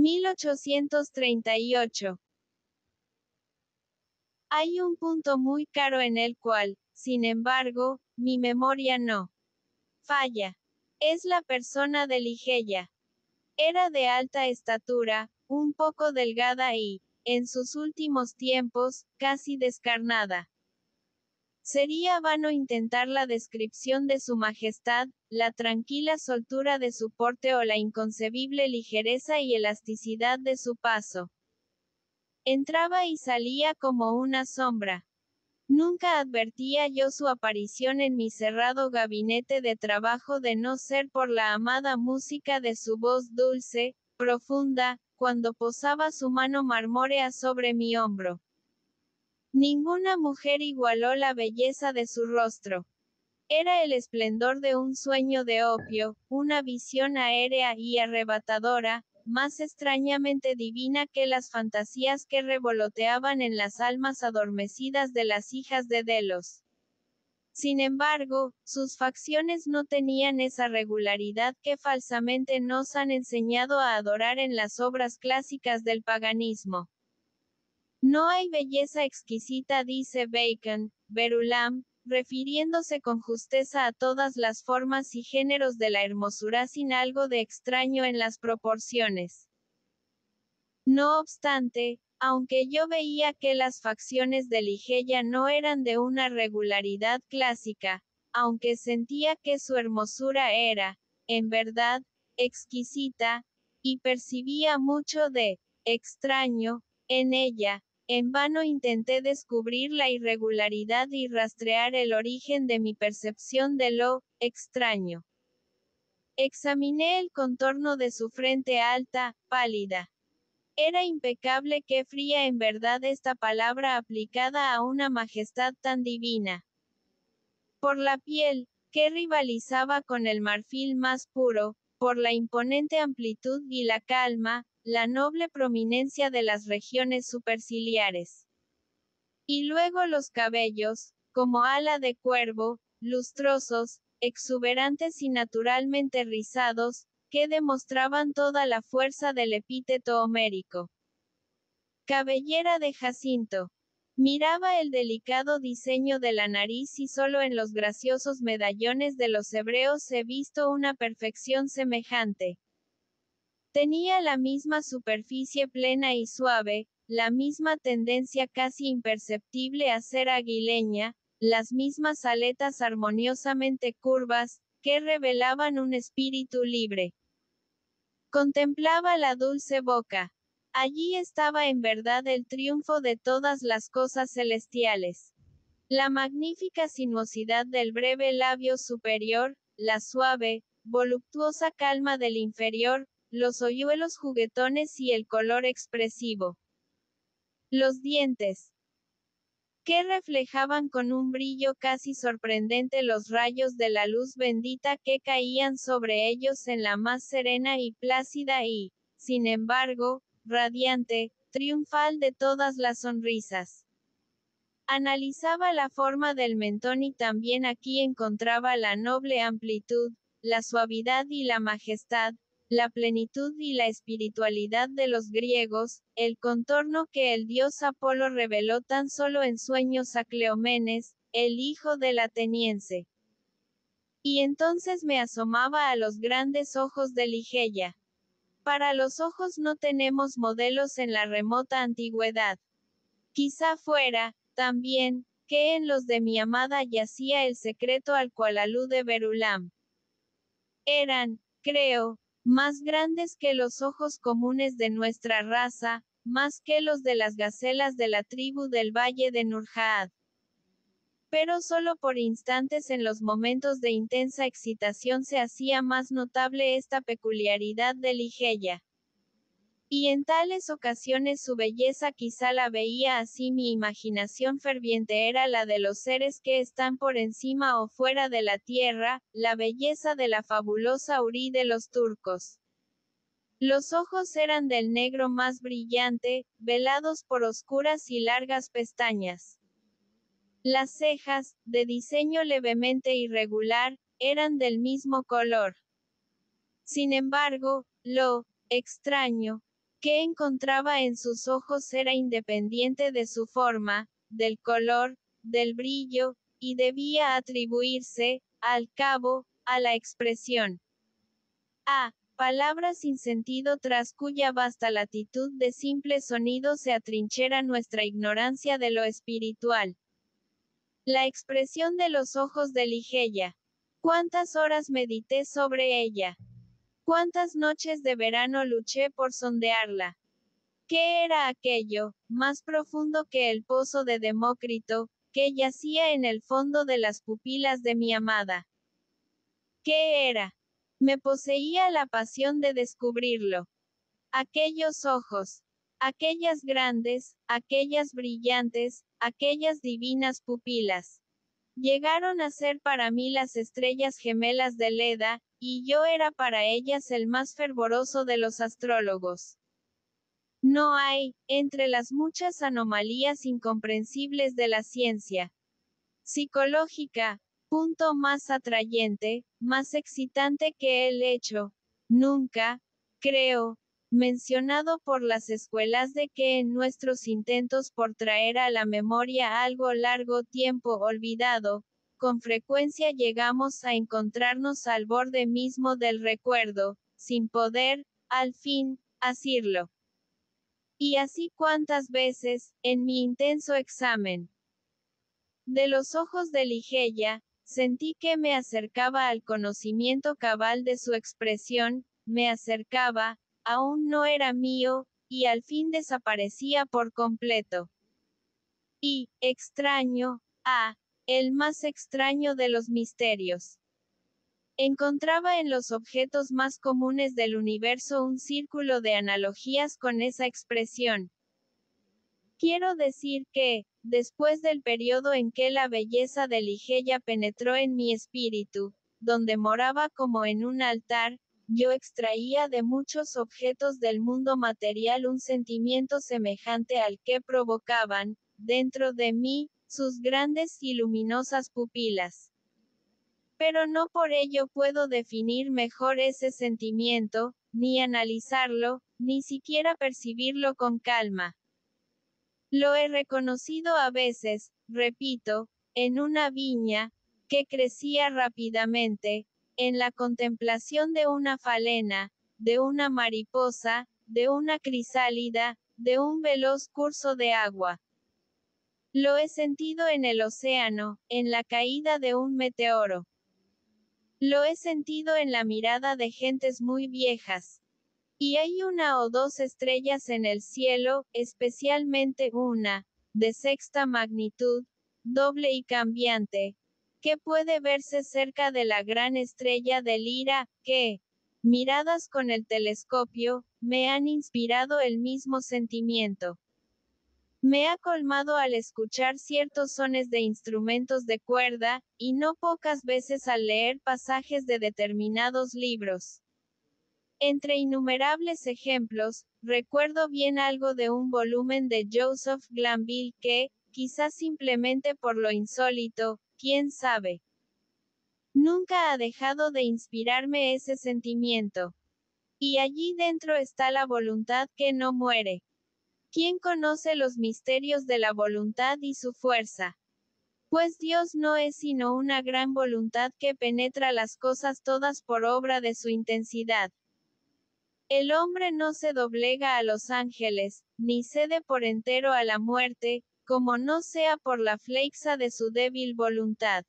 1838. Hay un punto muy caro en el cual, sin embargo, mi memoria no falla. Es la persona de Ligeia. Era de alta estatura, un poco delgada y, en sus últimos tiempos, casi descarnada. Sería vano intentar la descripción de su majestad, la tranquila soltura de su porte o la inconcebible ligereza y elasticidad de su paso. Entraba y salía como una sombra. Nunca advertía yo su aparición en mi cerrado gabinete de trabajo de no ser por la amada música de su voz dulce, profunda, cuando posaba su mano marmórea sobre mi hombro. Ninguna mujer igualó la belleza de su rostro. Era el esplendor de un sueño de opio, una visión aérea y arrebatadora, más extrañamente divina que las fantasías que revoloteaban en las almas adormecidas de las hijas de Delos. Sin embargo, sus facciones no tenían esa regularidad que falsamente nos han enseñado a adorar en las obras clásicas del paganismo. No hay belleza exquisita, dice Bacon, Verulam, refiriéndose con justeza a todas las formas y géneros de la hermosura sin algo de extraño en las proporciones. No obstante, aunque yo veía que las facciones de Ligeia no eran de una regularidad clásica, aunque sentía que su hermosura era, en verdad, exquisita, y percibía mucho de extraño en ella, en vano intenté descubrir la irregularidad y rastrear el origen de mi percepción de lo extraño. Examiné el contorno de su frente alta, pálida. Era impecable, qué fría en verdad esta palabra aplicada a una majestad tan divina. Por la piel, que rivalizaba con el marfil más puro, por la imponente amplitud y la calma, la noble prominencia de las regiones superciliares. Y luego los cabellos, como ala de cuervo, lustrosos, exuberantes y naturalmente rizados, que demostraban toda la fuerza del epíteto homérico. Cabellera de jacinto. Miraba el delicado diseño de la nariz y solo en los graciosos medallones de los hebreos he visto una perfección semejante. Tenía la misma superficie plena y suave, la misma tendencia casi imperceptible a ser aguileña, las mismas aletas armoniosamente curvas, que revelaban un espíritu libre. Contemplaba la dulce boca. Allí estaba en verdad el triunfo de todas las cosas celestiales. La magnífica sinuosidad del breve labio superior, la suave, voluptuosa calma del inferior, los hoyuelos juguetones y el color expresivo. Los dientes, que reflejaban con un brillo casi sorprendente los rayos de la luz bendita que caían sobre ellos en la más serena y plácida y, sin embargo, radiante, triunfal de todas las sonrisas. Analizaba la forma del mentón y también aquí encontraba la noble amplitud, la suavidad y la majestad, la plenitud y la espiritualidad de los griegos, el contorno que el dios Apolo reveló tan solo en sueños a Cleómenes, el hijo del ateniense. Y entonces me asomaba a los grandes ojos de Ligeia. Para los ojos no tenemos modelos en la remota antigüedad. Quizá fuera, también, que en los de mi amada yacía el secreto al cual alude Verulam. Eran, creo, más grandes que los ojos comunes de nuestra raza, más que los de las gacelas de la tribu del valle de Nurjaad. Pero solo por instantes en los momentos de intensa excitación se hacía más notable esta peculiaridad de Ligeia. Y en tales ocasiones su belleza quizá la veía así mi imaginación ferviente era la de los seres que están por encima o fuera de la tierra, la belleza de la fabulosa Uri de los turcos. Los ojos eran del negro más brillante, velados por oscuras y largas pestañas. Las cejas, de diseño levemente irregular, eran del mismo color. Sin embargo, lo extraño que encontraba en sus ojos era independiente de su forma, del color, del brillo, y debía atribuirse, al cabo, a la expresión a palabra sin sentido tras cuya vasta latitud de simple sonido se atrinchera nuestra ignorancia de lo espiritual. La expresión de los ojos de Ligeia. ¿Cuántas horas medité sobre ella? ¿Cuántas noches de verano luché por sondearla? ¿Qué era aquello, más profundo que el pozo de Demócrito, que yacía en el fondo de las pupilas de mi amada? ¿Qué era? Me poseía la pasión de descubrirlo. Aquellos ojos, aquellas grandes, aquellas brillantes, aquellas divinas pupilas. Llegaron a ser para mí las estrellas gemelas de Leda, y yo era para ellas el más fervoroso de los astrólogos. No hay, entre las muchas anomalías incomprensibles de la ciencia psicológica, punto más atrayente, más excitante que el hecho, nunca, creo, mencionado por las escuelas de que en nuestros intentos por traer a la memoria algo largo tiempo olvidado, con frecuencia llegamos a encontrarnos al borde mismo del recuerdo, sin poder, al fin, asirlo. Y así cuántas veces, en mi intenso examen de los ojos de Ligeia, sentí que me acercaba al conocimiento cabal de su expresión, me acercaba, aún no era mío, y al fin desaparecía por completo. Y, extraño, el más extraño de los misterios. Encontraba en los objetos más comunes del universo un círculo de analogías con esa expresión. Quiero decir que, después del periodo en que la belleza de Ligeia penetró en mi espíritu, donde moraba como en un altar, yo extraía de muchos objetos del mundo material un sentimiento semejante al que provocaban, dentro de mí, sus grandes y luminosas pupilas. Pero no por ello puedo definir mejor ese sentimiento, ni analizarlo, ni siquiera percibirlo con calma. Lo he reconocido a veces, repito, en una viña, que crecía rápidamente, en la contemplación de una falena, de una mariposa, de una crisálida, de un veloz curso de agua. Lo he sentido en el océano, en la caída de un meteoro. Lo he sentido en la mirada de gentes muy viejas. Y hay una o dos estrellas en el cielo, especialmente una, de sexta magnitud, doble y cambiante, que puede verse cerca de la gran estrella de Lira, que, miradas con el telescopio, me han inspirado el mismo sentimiento. Me ha colmado al escuchar ciertos sones de instrumentos de cuerda, y no pocas veces al leer pasajes de determinados libros. Entre innumerables ejemplos, recuerdo bien algo de un volumen de Joseph Glanville que, quizás simplemente por lo insólito, quién sabe, nunca ha dejado de inspirarme ese sentimiento. Y allí dentro está la voluntad que no muere. ¿Quién conoce los misterios de la voluntad y su fuerza? Pues Dios no es sino una gran voluntad que penetra las cosas todas por obra de su intensidad. El hombre no se doblega a los ángeles, ni cede por entero a la muerte, como no sea por la flexa de su débil voluntad.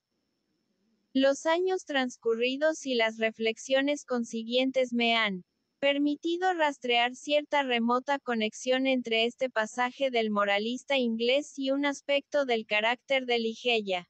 Los años transcurridos y las reflexiones consiguientes me han permitido rastrear cierta remota conexión entre este pasaje del moralista inglés y un aspecto del carácter de Ligeia.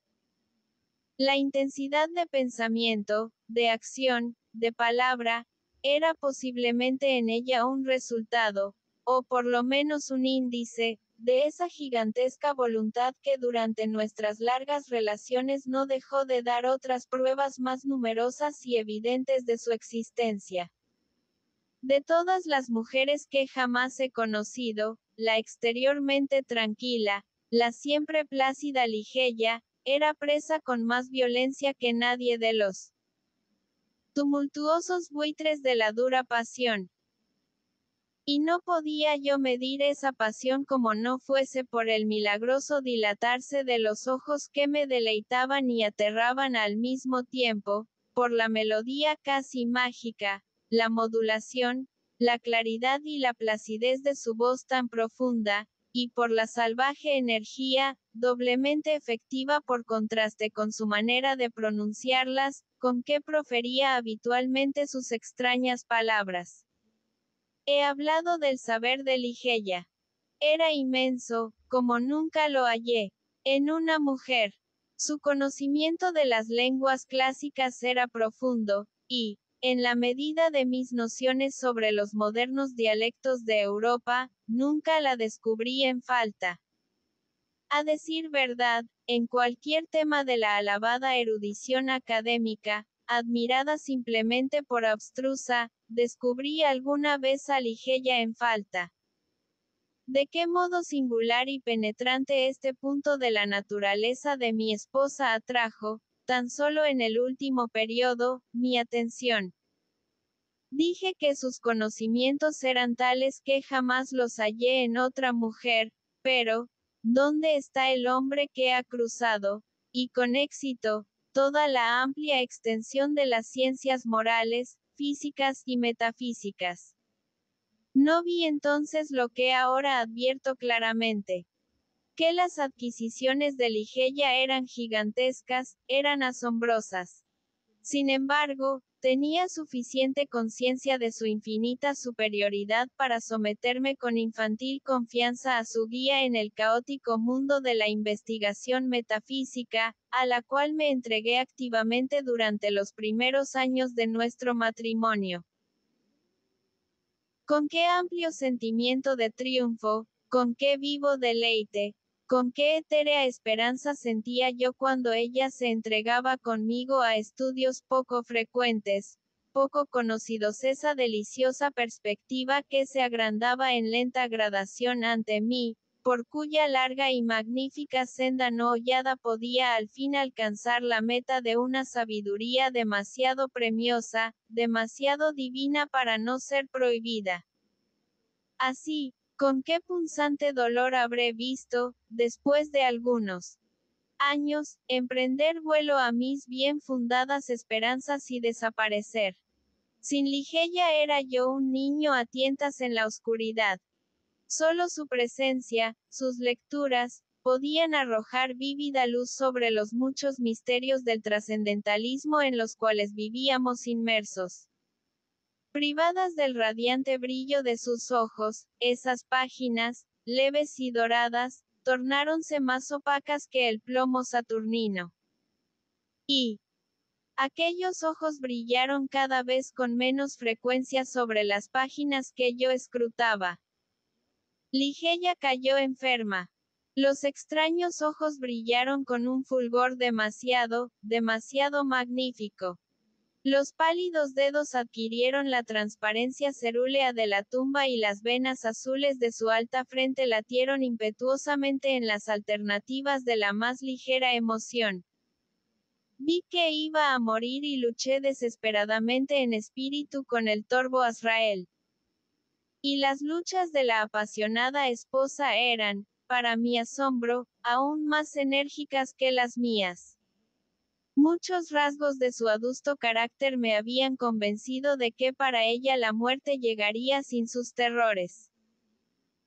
La intensidad de pensamiento, de acción, de palabra, era posiblemente en ella un resultado, o por lo menos un índice, de esa gigantesca voluntad que durante nuestras largas relaciones no dejó de dar otras pruebas más numerosas y evidentes de su existencia. De todas las mujeres que jamás he conocido, la exteriormente tranquila, la siempre plácida Ligeia, era presa con más violencia que nadie de los tumultuosos buitres de la dura pasión. Y no podía yo medir esa pasión como no fuese por el milagroso dilatarse de los ojos que me deleitaban y aterraban al mismo tiempo, por la melodía casi mágica, la modulación, la claridad y la placidez de su voz tan profunda, y por la salvaje energía, doblemente efectiva por contraste con su manera de pronunciarlas, con que profería habitualmente sus extrañas palabras. He hablado del saber de Ligeia. Era inmenso, como nunca lo hallé, en una mujer. Su conocimiento de las lenguas clásicas era profundo, y, en la medida de mis nociones sobre los modernos dialectos de Europa, nunca la descubrí en falta. A decir verdad, en cualquier tema de la alabada erudición académica, admirada simplemente por abstrusa, descubrí alguna vez a Ligeia en falta. De qué modo singular y penetrante este punto de la naturaleza de mi esposa atrajo, tan solo en el último periodo, mi atención. Dije que sus conocimientos eran tales que jamás los hallé en otra mujer, pero, ¿dónde está el hombre que ha cruzado, y con éxito, toda la amplia extensión de las ciencias morales, físicas y metafísicas? No vi entonces lo que ahora advierto claramente. Que las adquisiciones de Ligeia eran gigantescas, eran asombrosas. Sin embargo, tenía suficiente conciencia de su infinita superioridad para someterme con infantil confianza a su guía en el caótico mundo de la investigación metafísica, a la cual me entregué activamente durante los primeros años de nuestro matrimonio. Con qué amplio sentimiento de triunfo, con qué vivo deleite, con qué etérea esperanza sentía yo cuando ella se entregaba conmigo a estudios poco frecuentes, poco conocidos, esa deliciosa perspectiva que se agrandaba en lenta gradación ante mí, por cuya larga y magnífica senda no hollada podía al fin alcanzar la meta de una sabiduría demasiado premiosa, demasiado divina para no ser prohibida. Así, con qué punzante dolor habré visto, después de algunos años, emprender vuelo a mis bien fundadas esperanzas y desaparecer. Sin Ligeia era yo un niño a tientas en la oscuridad. Solo su presencia, sus lecturas, podían arrojar vívida luz sobre los muchos misterios del trascendentalismo en los cuales vivíamos inmersos. Privadas del radiante brillo de sus ojos, esas páginas, leves y doradas, tornáronse más opacas que el plomo saturnino. Y aquellos ojos brillaron cada vez con menos frecuencia sobre las páginas que yo escrutaba. Ligeia cayó enferma. Los extraños ojos brillaron con un fulgor demasiado magnífico. Los pálidos dedos adquirieron la transparencia cerúlea de la tumba y las venas azules de su alta frente latieron impetuosamente en las alternativas de la más ligera emoción. Vi que iba a morir y luché desesperadamente en espíritu con el torvo Azrael. Y las luchas de la apasionada esposa eran, para mi asombro, aún más enérgicas que las mías. Muchos rasgos de su adusto carácter me habían convencido de que para ella la muerte llegaría sin sus terrores.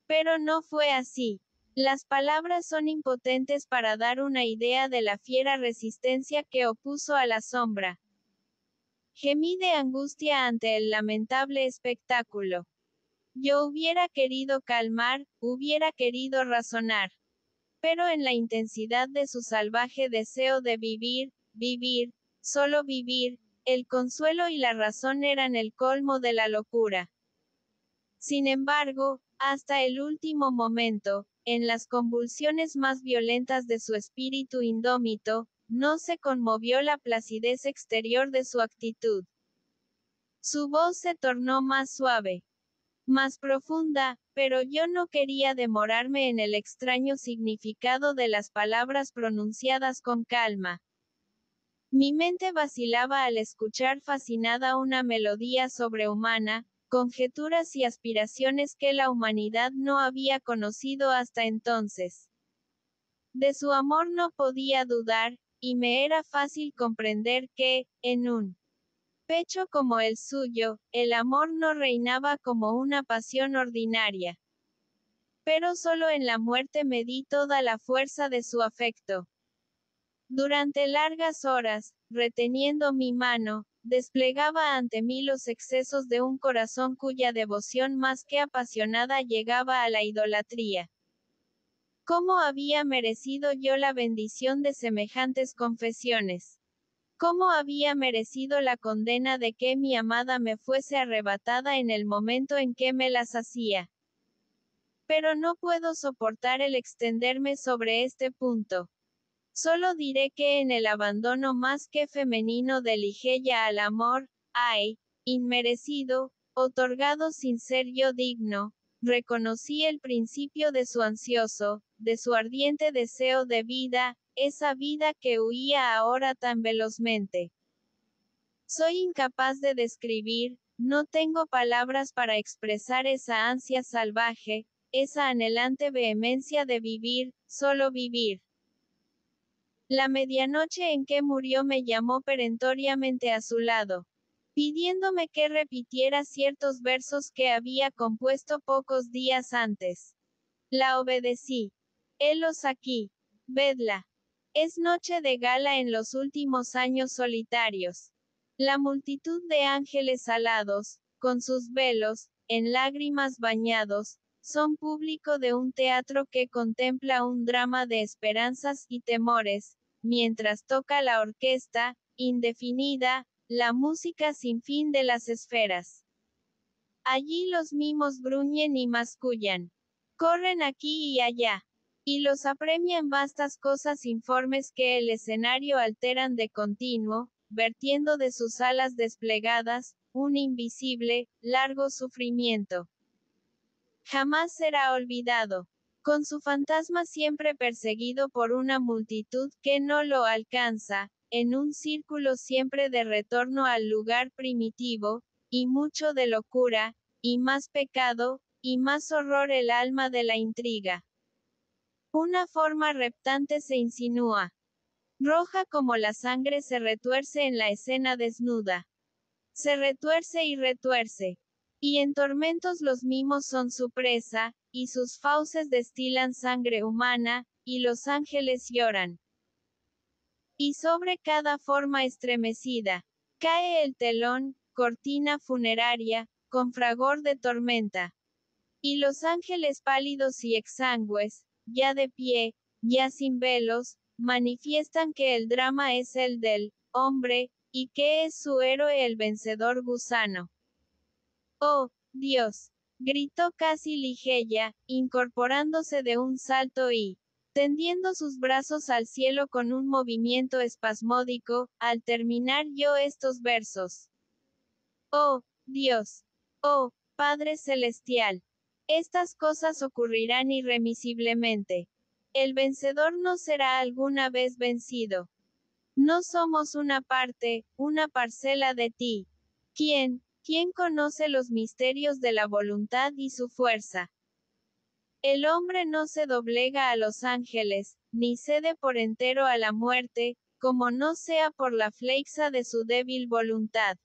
Pero no fue así. Las palabras son impotentes para dar una idea de la fiera resistencia que opuso a la sombra. Gemí de angustia ante el lamentable espectáculo. Yo hubiera querido calmar, hubiera querido razonar. Pero en la intensidad de su salvaje deseo de vivir, solo vivir, el consuelo y la razón eran el colmo de la locura. Sin embargo, hasta el último momento, en las convulsiones más violentas de su espíritu indómito, no se conmovió la placidez exterior de su actitud. Su voz se tornó más suave, más profunda, pero yo no quería demorarme en el extraño significado de las palabras pronunciadas con calma. Mi mente vacilaba al escuchar fascinada una melodía sobrehumana, conjeturas y aspiraciones que la humanidad no había conocido hasta entonces. De su amor no podía dudar, y me era fácil comprender que, en un pecho como el suyo, el amor no reinaba como una pasión ordinaria. Pero solo en la muerte me di toda la fuerza de su afecto. Durante largas horas, reteniendo mi mano, desplegaba ante mí los excesos de un corazón cuya devoción más que apasionada llegaba a la idolatría. ¿Cómo había merecido yo la bendición de semejantes confesiones? ¿Cómo había merecido la condena de que mi amada me fuese arrebatada en el momento en que me las hacía? Pero no puedo soportar el extenderme sobre este punto. Solo diré que en el abandono más que femenino de Ligeia al amor, hay, inmerecido, otorgado sin ser yo digno, reconocí el principio de su ansioso, de su ardiente deseo de vida, esa vida que huía ahora tan velozmente. Soy incapaz de describir, no tengo palabras para expresar esa ansia salvaje, esa anhelante vehemencia de vivir, solo vivir. La medianoche en que murió me llamó perentoriamente a su lado, pidiéndome que repitiera ciertos versos que había compuesto pocos días antes. La obedecí. Helos aquí. Vedla. Es noche de gala en los últimos años solitarios. La multitud de ángeles alados, con sus velos, en lágrimas bañados, son público de un teatro que contempla un drama de esperanzas y temores, mientras toca la orquesta, indefinida, la música sin fin de las esferas. Allí los mimos gruñen y mascullan. Corren aquí y allá. Y los apremian vastas cosas informes que el escenario alteran de continuo, vertiendo de sus alas desplegadas, un invisible, largo sufrimiento. Jamás será olvidado. Con su fantasma siempre perseguido por una multitud que no lo alcanza, en un círculo siempre de retorno al lugar primitivo, y mucho de locura, y más pecado, y más horror el alma de la intriga. Una forma reptante se insinúa. Roja como la sangre se retuerce en la escena desnuda. Se retuerce y retuerce. Y en tormentos los mimos son su presa, y sus fauces destilan sangre humana, y los ángeles lloran. Y sobre cada forma estremecida, cae el telón, cortina funeraria, con fragor de tormenta. Y los ángeles pálidos y exangües, ya de pie, ya sin velos, manifiestan que el drama es el del hombre, y que es su héroe el vencedor gusano. ¡Oh, Dios! Gritó casi Ligeia, incorporándose de un salto y, tendiendo sus brazos al cielo con un movimiento espasmódico, al terminar yo estos versos. ¡Oh, Dios! ¡Oh, Padre Celestial! Estas cosas ocurrirán irremisiblemente. El vencedor no será alguna vez vencido. No somos una parte, una parcela de ti. ¿Quién conoce los misterios de la voluntad y su fuerza? El hombre no se doblega a los ángeles, ni cede por entero a la muerte, como no sea por la flexa de su débil voluntad.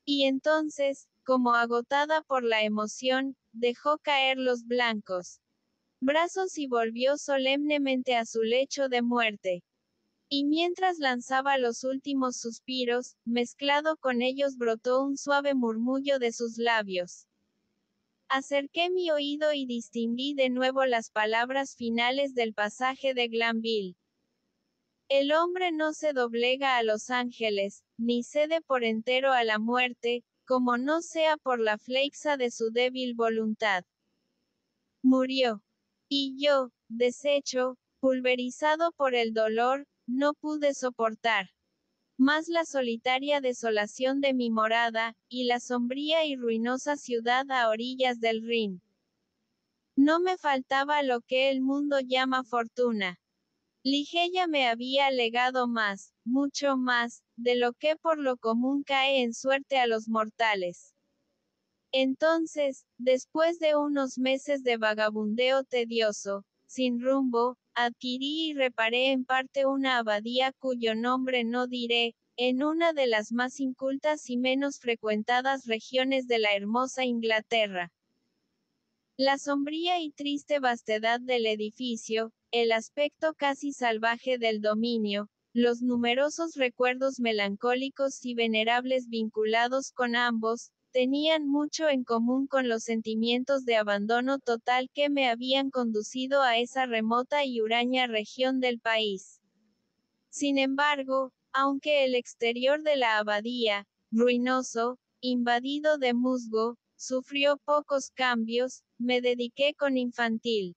Y entonces, como agotada por la emoción, dejó caer los blancos brazos y volvió solemnemente a su lecho de muerte. Y mientras lanzaba los últimos suspiros, mezclado con ellos brotó un suave murmullo de sus labios. Acerqué mi oído y distinguí de nuevo las palabras finales del pasaje de Glanville. El hombre no se doblega a los ángeles, ni cede por entero a la muerte, como no sea por la flexa de su débil voluntad. Murió. Y yo, deshecho, pulverizado por el dolor, no pude soportar más la solitaria desolación de mi morada, y la sombría y ruinosa ciudad a orillas del Rin. No me faltaba lo que el mundo llama fortuna. Ligeia me había legado más, mucho más, de lo que por lo común cae en suerte a los mortales. Entonces, después de unos meses de vagabundeo tedioso, sin rumbo, adquirí y reparé en parte una abadía cuyo nombre no diré, en una de las más incultas y menos frecuentadas regiones de la hermosa Inglaterra. La sombría y triste vastedad del edificio, el aspecto casi salvaje del dominio, los numerosos recuerdos melancólicos y venerables vinculados con ambos, tenían mucho en común con los sentimientos de abandono total que me habían conducido a esa remota y huraña región del país. Sin embargo, aunque el exterior de la abadía, ruinoso, invadido de musgo, sufrió pocos cambios, me dediqué con infantil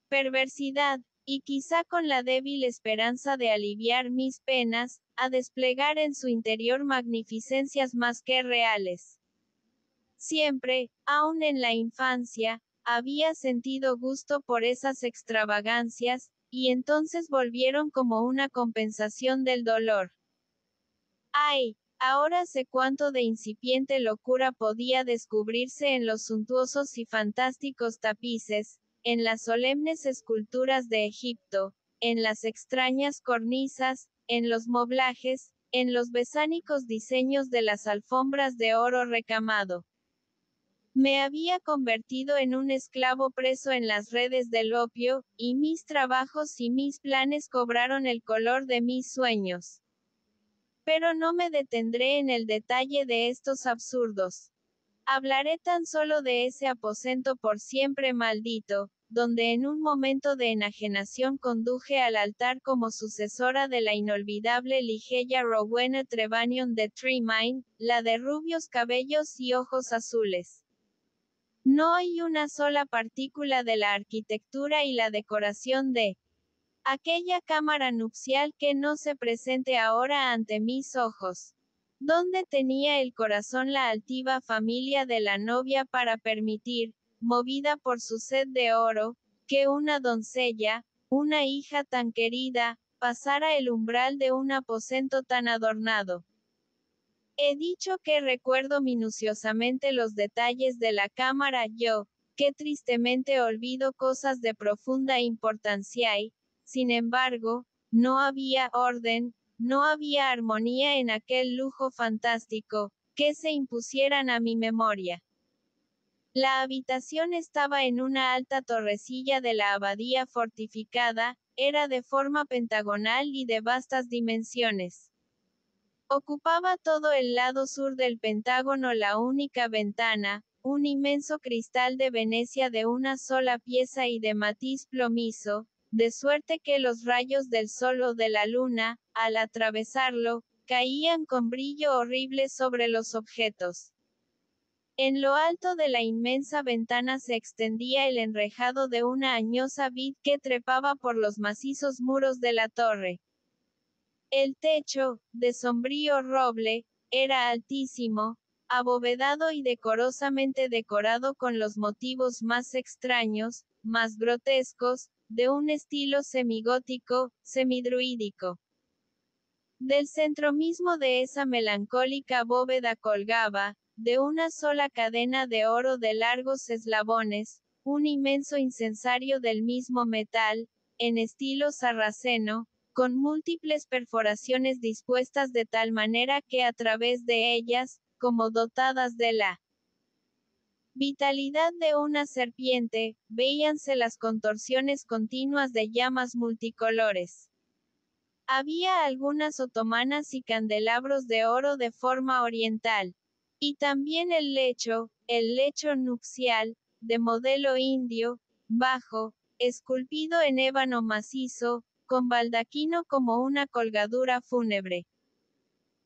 perversidad, y quizá con la débil esperanza de aliviar mis penas, a desplegar en su interior magnificencias más que reales. Siempre, aun en la infancia, había sentido gusto por esas extravagancias, y entonces volvieron como una compensación del dolor. ¡Ay! Ahora sé cuánto de incipiente locura podía descubrirse en los suntuosos y fantásticos tapices, en las solemnes esculturas de Egipto, en las extrañas cornisas, en los moblajes, en los besánicos diseños de las alfombras de oro recamado. Me había convertido en un esclavo preso en las redes del opio, y mis trabajos y mis planes cobraron el color de mis sueños. Pero no me detendré en el detalle de estos absurdos. Hablaré tan solo de ese aposento por siempre maldito, donde en un momento de enajenación conduje al altar como sucesora de la inolvidable Ligeia Rowena Trevanion de Tremaine, la de rubios cabellos y ojos azules. No hay una sola partícula de la arquitectura y la decoración de aquella cámara nupcial que no se presente ahora ante mis ojos. ¿Dónde tenía el corazón la altiva familia de la novia para permitir, movida por su sed de oro, que una doncella, una hija tan querida, pasara el umbral de un aposento tan adornado? He dicho que recuerdo minuciosamente los detalles de la cámara yo, que tristemente olvido cosas de profunda importancia y, sin embargo, no había orden, no había armonía en aquel lujo fantástico, que se impusieran a mi memoria. La habitación estaba en una alta torrecilla de la abadía fortificada, era de forma pentagonal y de vastas dimensiones. Ocupaba todo el lado sur del pentágono la única ventana, un inmenso cristal de Venecia de una sola pieza y de matiz plomizo, de suerte que los rayos del sol o de la luna, al atravesarlo, caían con brillo horrible sobre los objetos. En lo alto de la inmensa ventana se extendía el enrejado de una añosa vid que trepaba por los macizos muros de la torre. El techo, de sombrío roble, era altísimo, abovedado y decorosamente decorado con los motivos más extraños, más grotescos, de un estilo semigótico, semidruídico. Del centro mismo de esa melancólica bóveda colgaba, de una sola cadena de oro de largos eslabones, un inmenso incensario del mismo metal, en estilo sarraceno, con múltiples perforaciones dispuestas de tal manera que a través de ellas, como dotadas de la vitalidad de una serpiente, veíanse las contorsiones continuas de llamas multicolores. Había algunas otomanas y candelabros de oro de forma oriental. Y también el lecho nupcial, de modelo indio, bajo, esculpido en ébano macizo, con baldaquino como una colgadura fúnebre.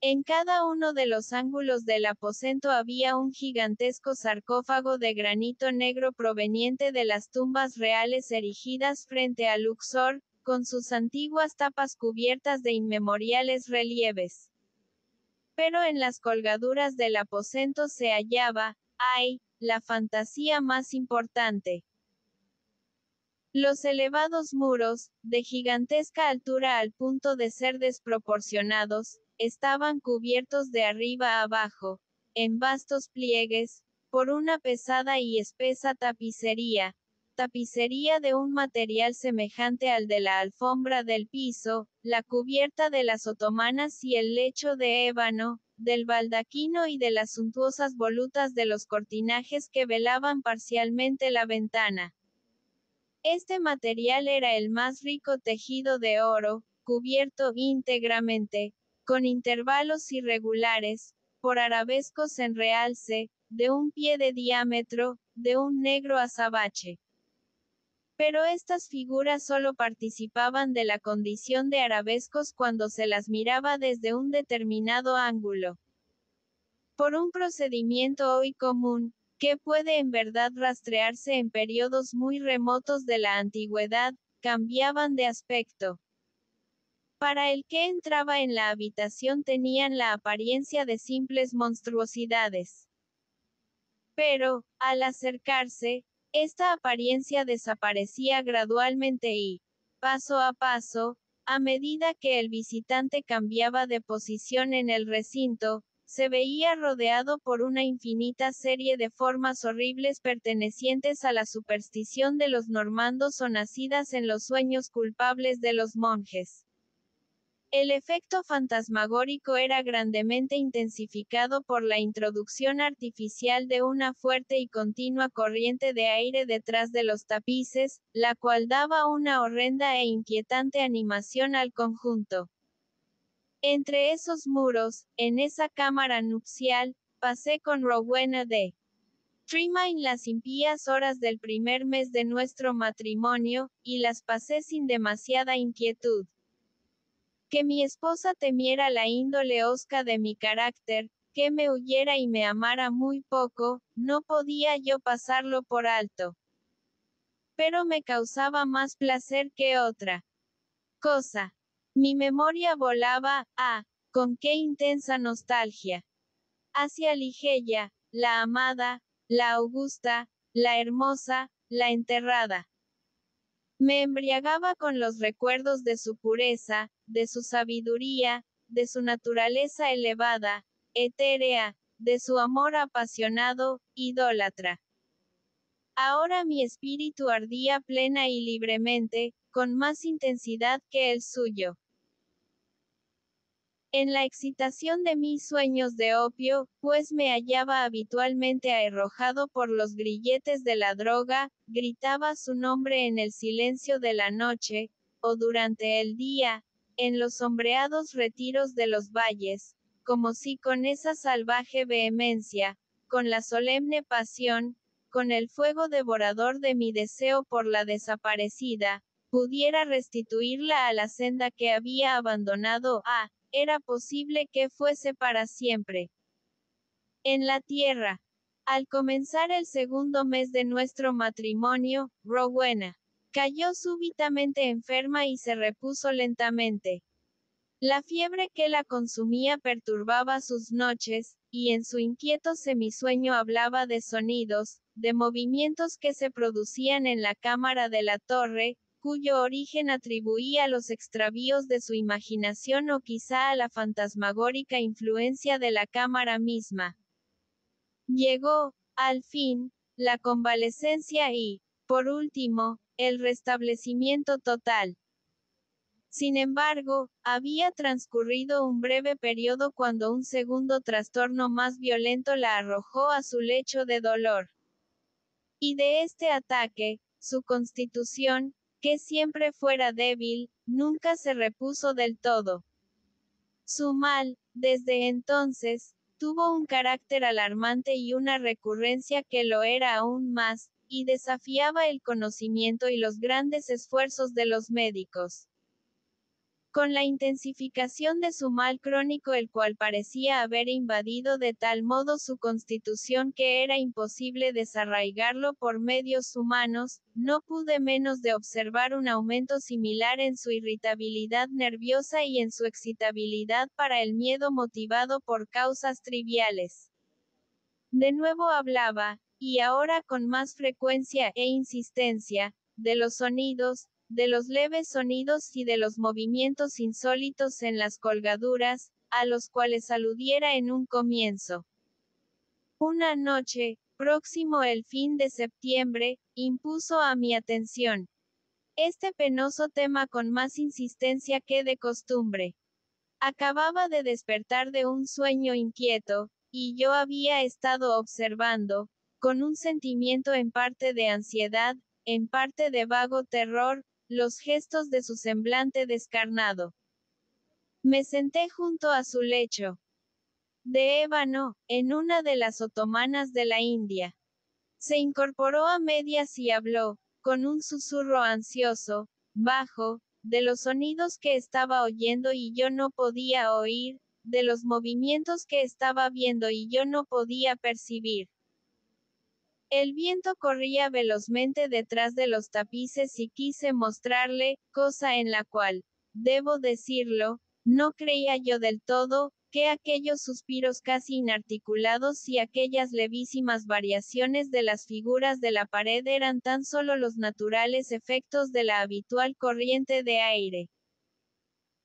En cada uno de los ángulos del aposento había un gigantesco sarcófago de granito negro proveniente de las tumbas reales erigidas frente a Luxor, con sus antiguas tapas cubiertas de inmemoriales relieves. Pero en las colgaduras del aposento se hallaba, ¡ay!, la fantasía más importante. Los elevados muros, de gigantesca altura al punto de ser desproporcionados, estaban cubiertos de arriba a abajo, en vastos pliegues, por una pesada y espesa tapicería de un material semejante al de la alfombra del piso, la cubierta de las otomanas y el lecho de ébano, del baldaquino y de las suntuosas volutas de los cortinajes que velaban parcialmente la ventana. Este material era el más rico tejido de oro, cubierto íntegramente, con intervalos irregulares, por arabescos en realce, de un pie de diámetro, de un negro azabache. Pero estas figuras solo participaban de la condición de arabescos cuando se las miraba desde un determinado ángulo. Por un procedimiento hoy común, que puede en verdad rastrearse en periodos muy remotos de la antigüedad, cambiaban de aspecto. Para el que entraba en la habitación tenían la apariencia de simples monstruosidades. Pero, al acercarse, esta apariencia desaparecía gradualmente y, paso a medida que el visitante cambiaba de posición en el recinto, se veía rodeado por una infinita serie de formas horribles pertenecientes a la superstición de los normandos o nacidas en los sueños culpables de los monjes. El efecto fantasmagórico era grandemente intensificado por la introducción artificial de una fuerte y continua corriente de aire detrás de los tapices, la cual daba una horrenda e inquietante animación al conjunto. Entre esos muros, en esa cámara nupcial, pasé con Rowena de Tremaine las impías horas del primer mes de nuestro matrimonio, y las pasé sin demasiada inquietud. Que mi esposa temiera la índole hosca de mi carácter, que me huyera y me amara muy poco, no podía yo pasarlo por alto. Pero me causaba más placer que otra cosa. Mi memoria volaba, con qué intensa nostalgia. Hacia Ligeia, la amada, la augusta, la hermosa, la enterrada. Me embriagaba con los recuerdos de su pureza, de su sabiduría, de su naturaleza elevada, etérea, de su amor apasionado, idólatra. Ahora mi espíritu ardía plena y libremente, con más intensidad que el suyo. En la excitación de mis sueños de opio, pues me hallaba habitualmente arrojado por los grilletes de la droga, gritaba su nombre en el silencio de la noche, o durante el día, en los sombreados retiros de los valles, como si con esa salvaje vehemencia, con la solemne pasión, con el fuego devorador de mi deseo por la desaparecida, pudiera restituirla a la senda que había abandonado. Era posible que fuese para siempre. En la tierra. Al comenzar el segundo mes de nuestro matrimonio, Rowena cayó súbitamente enferma y se repuso lentamente. La fiebre que la consumía perturbaba sus noches, y en su inquieto semisueño hablaba de sonidos, de movimientos que se producían en la cámara de la torre, cuyo origen atribuía a los extravíos de su imaginación o quizá a la fantasmagórica influencia de la cámara misma. Llegó, al fin, la convalecencia y, por último, el restablecimiento total. Sin embargo, había transcurrido un breve periodo cuando un segundo trastorno más violento la arrojó a su lecho de dolor. Y de este ataque, su constitución, que siempre fuera débil, nunca se repuso del todo. Su mal, desde entonces, tuvo un carácter alarmante y una recurrencia que lo era aún más, y desafiaba el conocimiento y los grandes esfuerzos de los médicos. Con la intensificación de su mal crónico, el cual parecía haber invadido de tal modo su constitución que era imposible desarraigarlo por medios humanos, no pude menos de observar un aumento similar en su irritabilidad nerviosa y en su excitabilidad para el miedo motivado por causas triviales. De nuevo hablaba, y ahora con más frecuencia e insistencia, de los sonidos, de los leves sonidos y de los movimientos insólitos en las colgaduras, a los cuales aludiera en un comienzo. Una noche, próximo el fin de septiembre, impuso a mi atención este penoso tema con más insistencia que de costumbre. Acababa de despertar de un sueño inquieto, y yo había estado observando, con un sentimiento en parte de ansiedad, en parte de vago terror, los gestos de su semblante descarnado. Me senté junto a su lecho de ébano, en una de las otomanas de la India. Se incorporó a medias y habló, con un susurro ansioso, bajo, de los sonidos que estaba oyendo y yo no podía oír, de los movimientos que estaba viendo y yo no podía percibir. El viento corría velozmente detrás de los tapices y quise mostrarle, cosa en la cual, debo decirlo, no creía yo del todo, que aquellos suspiros casi inarticulados y aquellas levísimas variaciones de las figuras de la pared eran tan solo los naturales efectos de la habitual corriente de aire.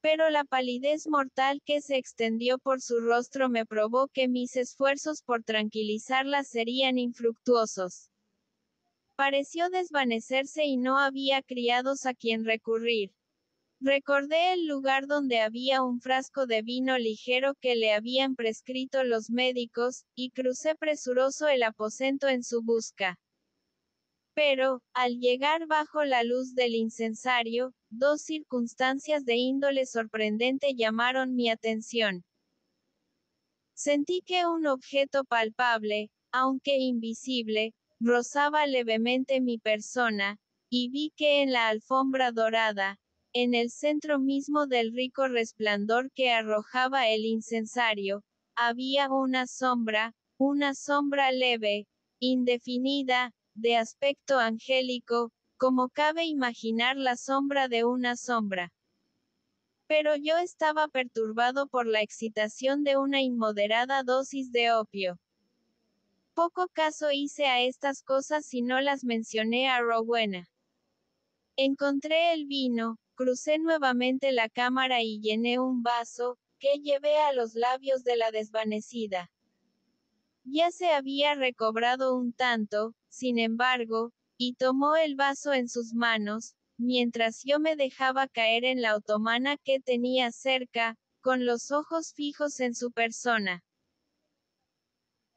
Pero la palidez mortal que se extendió por su rostro me probó que mis esfuerzos por tranquilizarla serían infructuosos. Pareció desvanecerse y no había criados a quien recurrir. Recordé el lugar donde había un frasco de vino ligero que le habían prescrito los médicos, y crucé presuroso el aposento en su busca. Pero, al llegar bajo la luz del incensario, dos circunstancias de índole sorprendente llamaron mi atención. Sentí que un objeto palpable, aunque invisible, rozaba levemente mi persona, y vi que en la alfombra dorada, en el centro mismo del rico resplandor que arrojaba el incensario, había una sombra leve, indefinida, de aspecto angélico, como cabe imaginar la sombra de una sombra. Pero yo estaba perturbado por la excitación de una inmoderada dosis de opio. Poco caso hice a estas cosas y no las mencioné a Rowena. Encontré el vino, crucé nuevamente la cámara y llené un vaso, que llevé a los labios de la desvanecida. Ya se había recobrado un tanto, sin embargo, y tomó el vaso en sus manos, mientras yo me dejaba caer en la otomana que tenía cerca, con los ojos fijos en su persona.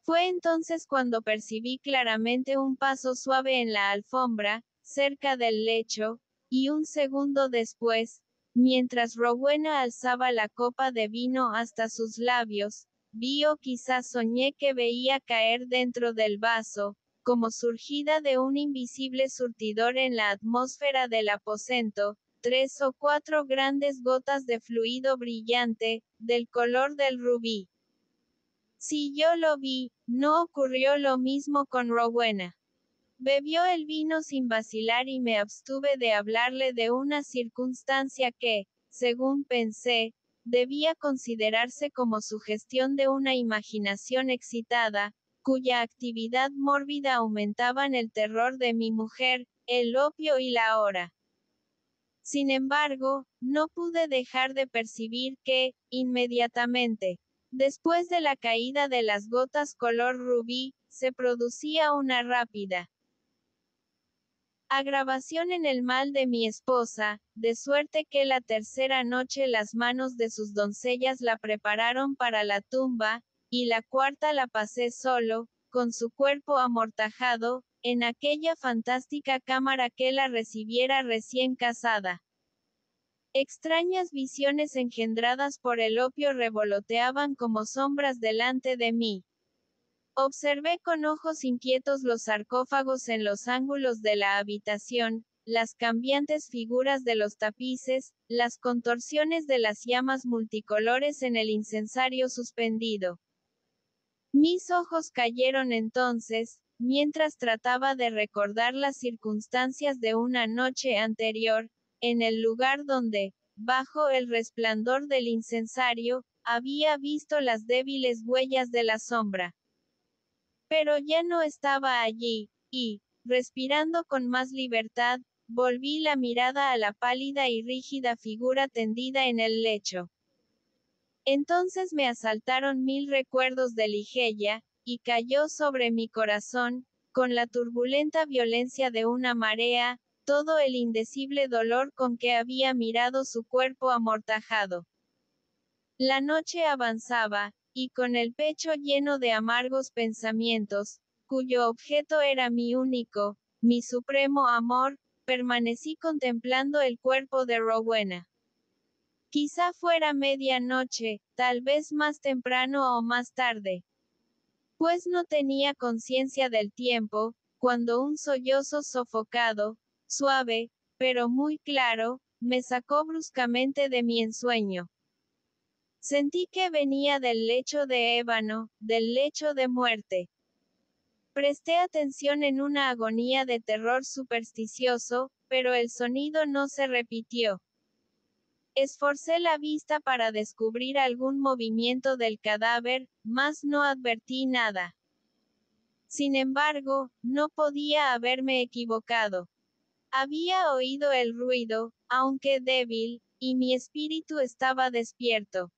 Fue entonces cuando percibí claramente un paso suave en la alfombra, cerca del lecho, y un segundo después, mientras Rowena alzaba la copa de vino hasta sus labios, vi o quizás soñé que veía caer dentro del vaso, como surgida de un invisible surtidor en la atmósfera del aposento, 3 o 4 grandes gotas de fluido brillante, del color del rubí. Si yo lo vi, no ocurrió lo mismo con Rowena. Bebió el vino sin vacilar y me abstuve de hablarle de una circunstancia que, según pensé, debía considerarse como sugestión de una imaginación excitada, cuya actividad mórbida aumentaban el terror de mi mujer, el opio y la hora. Sin embargo, no pude dejar de percibir que, inmediatamente, después de la caída de las gotas color rubí, se producía una rápida agravación en el mal de mi esposa, de suerte que la tercera noche las manos de sus doncellas la prepararon para la tumba, y la cuarta la pasé solo, con su cuerpo amortajado, en aquella fantástica cámara que la recibiera recién casada. Extrañas visiones engendradas por el opio revoloteaban como sombras delante de mí. Observé con ojos inquietos los sarcófagos en los ángulos de la habitación, las cambiantes figuras de los tapices, las contorsiones de las llamas multicolores en el incensario suspendido. Mis ojos cayeron entonces, mientras trataba de recordar las circunstancias de una noche anterior, en el lugar donde, bajo el resplandor del incensario, había visto las débiles huellas de la sombra. Pero ya no estaba allí, y, respirando con más libertad, volví la mirada a la pálida y rígida figura tendida en el lecho. Entonces me asaltaron 1000 recuerdos de Ligeia, y cayó sobre mi corazón, con la turbulenta violencia de una marea, todo el indecible dolor con que había mirado su cuerpo amortajado. La noche avanzaba, y con el pecho lleno de amargos pensamientos, cuyo objeto era mi único, mi supremo amor, permanecí contemplando el cuerpo de Rowena. Quizá fuera medianoche, tal vez más temprano o más tarde. Pues no tenía conciencia del tiempo, cuando un sollozo sofocado, suave, pero muy claro, me sacó bruscamente de mi ensueño. Sentí que venía del lecho de ébano, del lecho de muerte. Presté atención en una agonía de terror supersticioso, pero el sonido no se repitió. Esforcé la vista para descubrir algún movimiento del cadáver, mas no advertí nada. Sin embargo, no podía haberme equivocado. Había oído el ruido, aunque débil, y mi espíritu estaba despierto.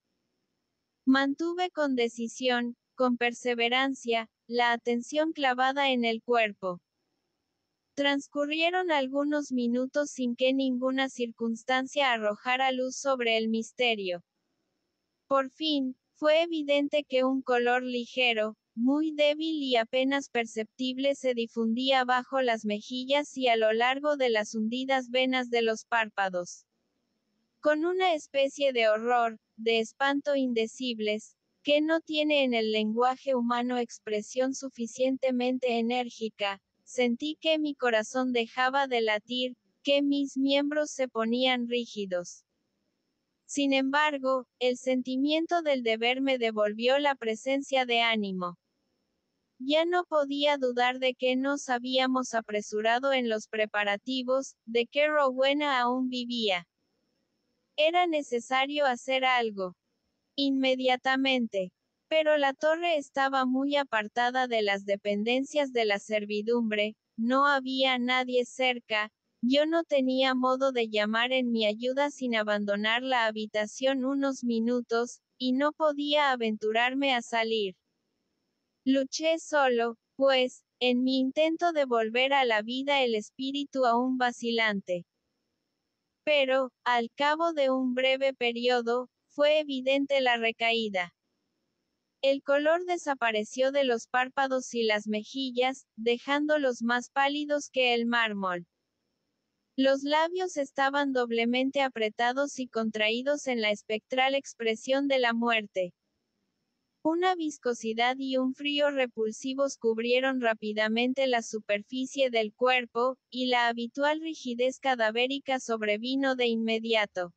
Mantuve con decisión, con perseverancia, la atención clavada en el cuerpo. Transcurrieron algunos minutos sin que ninguna circunstancia arrojara luz sobre el misterio. Por fin, fue evidente que un color ligero, muy débil y apenas perceptible se difundía bajo las mejillas y a lo largo de las hundidas venas de los párpados. Con una especie de horror, de espanto indecibles, que no tiene en el lenguaje humano expresión suficientemente enérgica, sentí que mi corazón dejaba de latir, que mis miembros se ponían rígidos. Sin embargo, el sentimiento del deber me devolvió la presencia de ánimo. Ya no podía dudar de que nos habíamos apresurado en los preparativos, de que Rowena aún vivía. Era necesario hacer algo. Inmediatamente. Pero la torre estaba muy apartada de las dependencias de la servidumbre, no había nadie cerca, yo no tenía modo de llamar en mi ayuda sin abandonar la habitación unos minutos, y no podía aventurarme a salir. Luché solo, pues, en mi intento de volver a la vida el espíritu aún vacilante. Pero, al cabo de un breve periodo, fue evidente la recaída. El color desapareció de los párpados y las mejillas, dejándolos más pálidos que el mármol. Los labios estaban doblemente apretados y contraídos en la espectral expresión de la muerte. Una viscosidad y un frío repulsivos cubrieron rápidamente la superficie del cuerpo, y la habitual rigidez cadavérica sobrevino de inmediato.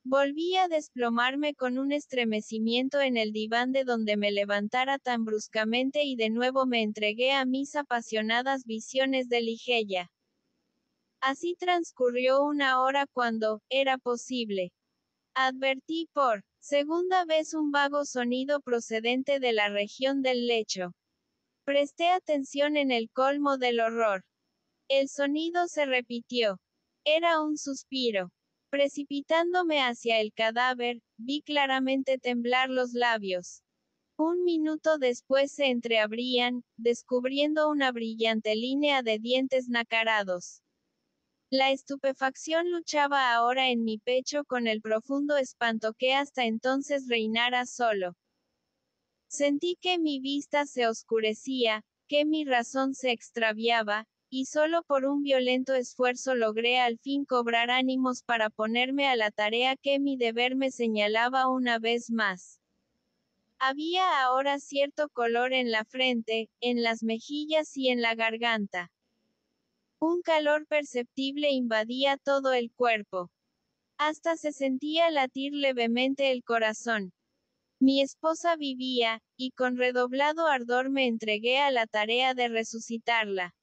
Volví a desplomarme con un estremecimiento en el diván de donde me levantara tan bruscamente y de nuevo me entregué a mis apasionadas visiones de Ligeia. Así transcurrió una hora cuando, era posible. Advertí por segunda vez un vago sonido procedente de la región del lecho. Presté atención en el colmo del horror. El sonido se repitió. Era un suspiro. Precipitándome hacia el cadáver, vi claramente temblar los labios. Un minuto después se entreabrían, descubriendo una brillante línea de dientes nacarados. La estupefacción luchaba ahora en mi pecho con el profundo espanto que hasta entonces reinara solo. Sentí que mi vista se oscurecía, que mi razón se extraviaba, y solo por un violento esfuerzo logré al fin cobrar ánimos para ponerme a la tarea que mi deber me señalaba una vez más. Había ahora cierto color en la frente, en las mejillas y en la garganta. Un calor perceptible invadía todo el cuerpo. Hasta se sentía latir levemente el corazón. Mi esposa vivía, y con redoblado ardor me entregué a la tarea de resucitarla.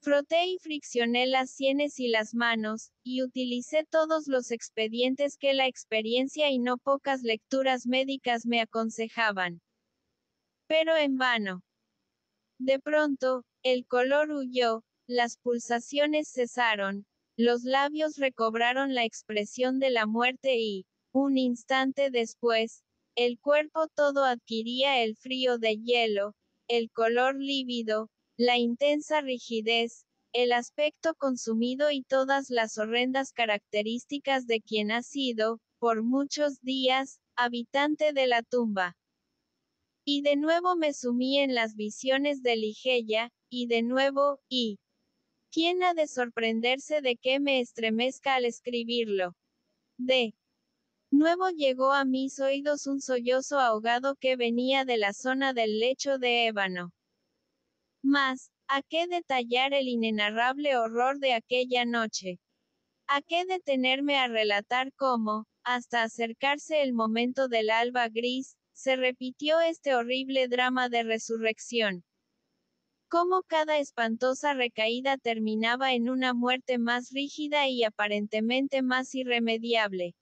Froté y friccioné las sienes y las manos, y utilicé todos los expedientes que la experiencia y no pocas lecturas médicas me aconsejaban. Pero en vano. De pronto, el color huyó, las pulsaciones cesaron, los labios recobraron la expresión de la muerte y, un instante después, el cuerpo todo adquiría el frío de hielo, el color lívido, la intensa rigidez, el aspecto consumido y todas las horrendas características de quien ha sido, por muchos días, habitante de la tumba. Y de nuevo me sumí en las visiones de Ligeia, y de nuevo, y ¿quién ha de sorprenderse de que me estremezca al escribirlo? De nuevo llegó a mis oídos un sollozo ahogado que venía de la zona del lecho de ébano. Mas, ¿a qué detallar el inenarrable horror de aquella noche? ¿A qué detenerme a relatar cómo, hasta acercarse el momento del alba gris, se repitió este horrible drama de resurrección? Cómo cada espantosa recaída terminaba en una muerte más rígida y aparentemente más irremediable.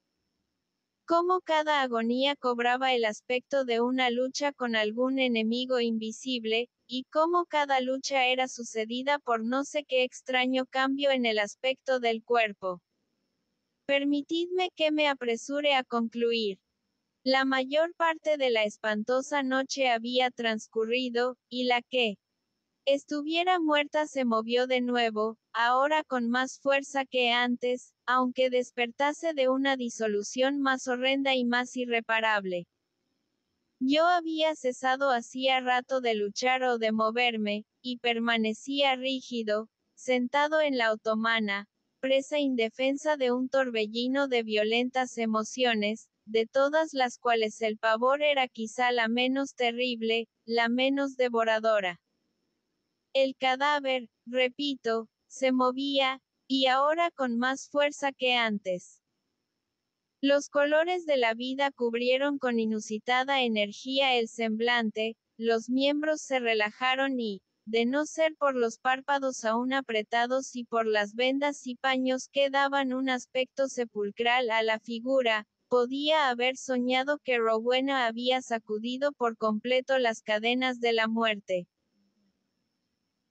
Cómo cada agonía cobraba el aspecto de una lucha con algún enemigo invisible, y cómo cada lucha era sucedida por no sé qué extraño cambio en el aspecto del cuerpo. Permitidme que me apresure a concluir. La mayor parte de la espantosa noche había transcurrido, y la que estuviera muerta se movió de nuevo, ahora con más fuerza que antes, aunque despertase de una disolución más horrenda y más irreparable. Yo había cesado hacía rato de luchar o de moverme, y permanecía rígido, sentado en la otomana, presa indefensa de un torbellino de violentas emociones, de todas las cuales el pavor era quizá la menos terrible, la menos devoradora. El cadáver, repito, se movía, y ahora con más fuerza que antes. Los colores de la vida cubrieron con inusitada energía el semblante, los miembros se relajaron y, de no ser por los párpados aún apretados y por las vendas y paños que daban un aspecto sepulcral a la figura, podía haber soñado que Rowena había sacudido por completo las cadenas de la muerte.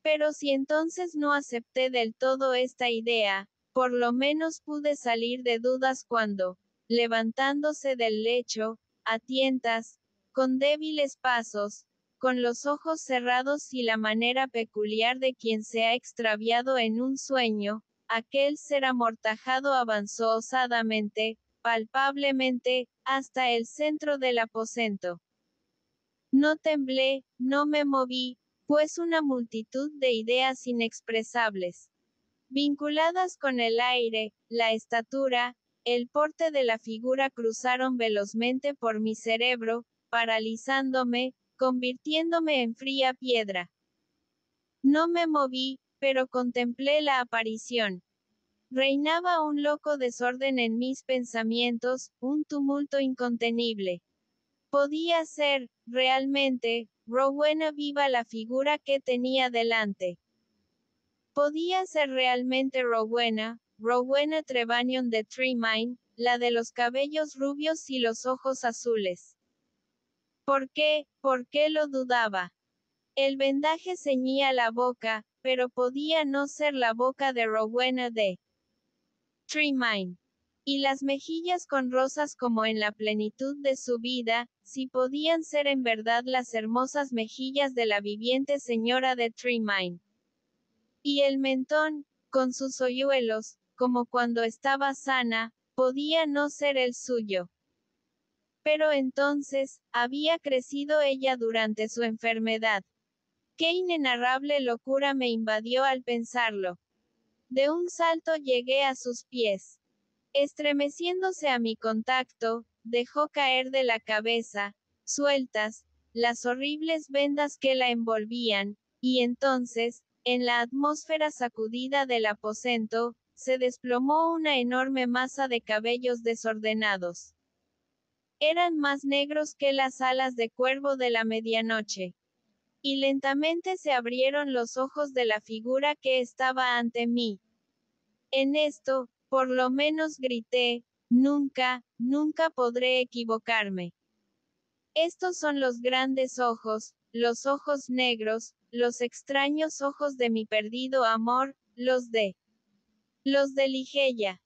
Pero si entonces no acepté del todo esta idea, por lo menos pude salir de dudas cuando, levantándose del lecho, a tientas, con débiles pasos, con los ojos cerrados y la manera peculiar de quien se ha extraviado en un sueño, aquel ser amortajado avanzó osadamente, palpablemente, hasta el centro del aposento. No temblé, no me moví, pues una multitud de ideas inexpresables, vinculadas con el aire, la estatura, el porte de la figura cruzaron velozmente por mi cerebro, paralizándome, convirtiéndome en fría piedra. No me moví, pero contemplé la aparición. Reinaba un loco desorden en mis pensamientos, un tumulto incontenible. Podía ser, realmente, Rowena viva la figura que tenía delante. Podía ser realmente Rowena Trevanion de Tremaine, la de los cabellos rubios y los ojos azules. ¿Por qué? ¿Por qué lo dudaba? El vendaje ceñía la boca, pero podía no ser la boca de Rowena de Tremaine. Y las mejillas con rosas como en la plenitud de su vida, si podían ser en verdad las hermosas mejillas de la viviente señora de Tremaine. Y el mentón, con sus hoyuelos, como cuando estaba sana, podía no ser el suyo. Pero entonces, había crecido ella durante su enfermedad. Qué inenarrable locura me invadió al pensarlo. De un salto llegué a sus pies. Estremeciéndose a mi contacto, dejó caer de la cabeza, sueltas, las horribles vendas que la envolvían, y entonces, en la atmósfera sacudida del aposento, se desplomó una enorme masa de cabellos desordenados. Eran más negros que las alas de cuervo de la medianoche. Y lentamente se abrieron los ojos de la figura que estaba ante mí. En esto, por lo menos grité, nunca, nunca podré equivocarme. Estos son los grandes ojos, los ojos negros, los extraños ojos de mi perdido amor, los de Ligeia.